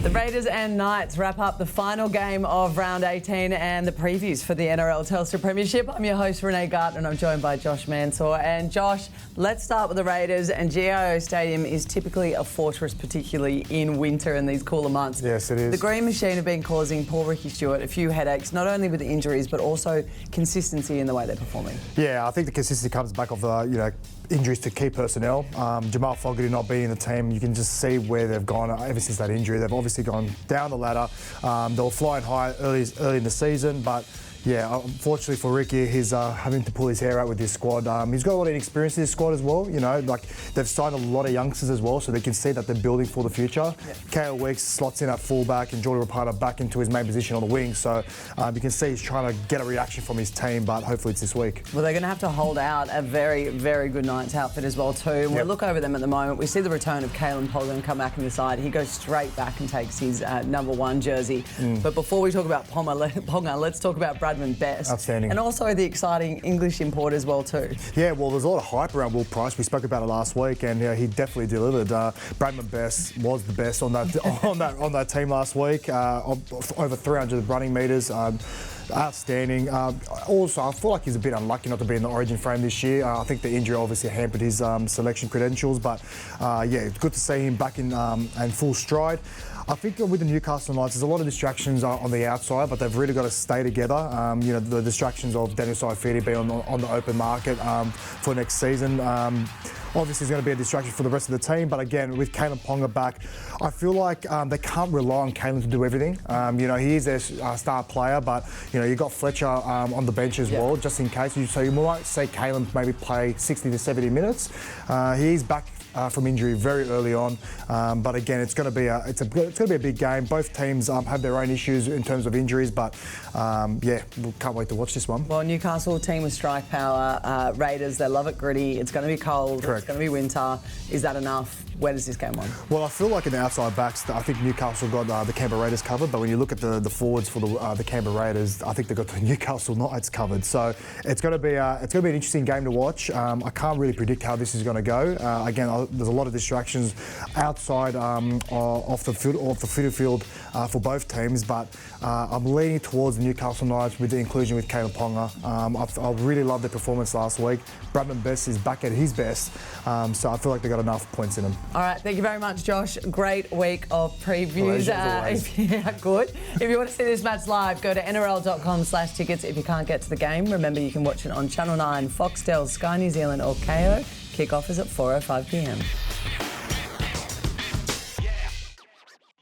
The Raiders and Knights wrap up the final game of round 18 and the previews for the NRL Telstra Premiership. I'm your host, Renee Gartner, and I'm joined by Josh Mansour. And Josh, let's start with the Raiders. And GIO Stadium is typically a fortress, particularly in winter and these cooler months. Yes, it is. The Green Machine have been causing poor Ricky Stewart a few headaches, not only with the injuries, but also consistency in the way they're performing. Yeah, I think the consistency comes back of the, injuries to key personnel. Jamal Fogarty not being in the team, you can just see where they've gone ever since that injury. They've obviously gone down the ladder. They were flying high early in the season, but yeah, unfortunately for Ricky, he's having to pull his hair out with this squad. He's got a lot of experience in this squad as well. They've signed a lot of youngsters as well, so they can see that they're building for the future. Yeah. Kale Weeks slots in at fullback and Jordan Rapana back into his main position on the wing. So you can see he's trying to get a reaction from his team, but hopefully it's this week. Well, they're going to have to hold out a very, very good Knights outfit as well too. And we'll look over them at the moment. We see the return of Kalen Ponga come back in the side. He goes straight back and takes his number 1 jersey. But before we talk about Ponga, let's talk about Bradman Best. Outstanding. And also the exciting English import as well too. Yeah, well, there's a lot of hype around Will Price. We spoke about it last week, and he definitely delivered. Bradman Best was the best on that team last week. Over 300 running metres. Outstanding. Also, I feel like he's a bit unlucky not to be in the Origin frame this year. I think the injury obviously hampered his selection credentials, but it's good to see him back in full stride. I think with the Newcastle Knights, there's a lot of distractions on the outside, but they've really got to stay together. The distractions of Daniel Saifidi being on the open market for next season. Obviously, it's going to be a distraction for the rest of the team, but again, with Kalen Ponga back, I feel like they can't rely on Kalen to do everything. He is their star player, but you've got Fletcher on the bench as well, just in case. So you might say Kalen maybe play 60 to 70 minutes. He's back from injury very early on, but again, it's going to be a big game. Both teams have their own issues in terms of injuries, but we can't wait to watch this one. Well, Newcastle team with strike power, Raiders, they love it gritty. It's going to be cold. Correct. It's going to be winter. Is that enough? Where does this game on? Well, I feel like in the outside backs, I think Newcastle got the Canberra Raiders covered, but when you look at the forwards for the Canberra Raiders, I think they've got the Newcastle Knights covered. So it's going to be an interesting game to watch. I can't really predict how this is going to go. Again, there's a lot of distractions outside off the field for both teams, but I'm leaning towards the Newcastle Knights with the inclusion with Kalen Ponga. I really loved their performance last week. Bradman Best is back at his best, so I feel like they've got enough points in them. All right, thank you very much, Josh. Great week of previews. Good. If you want to see this match live, go to nrl.com/tickets. If you can't get to the game, remember you can watch it on Channel 9, Foxtel, Sky New Zealand or KO. Kick-off is at 4:05 p.m.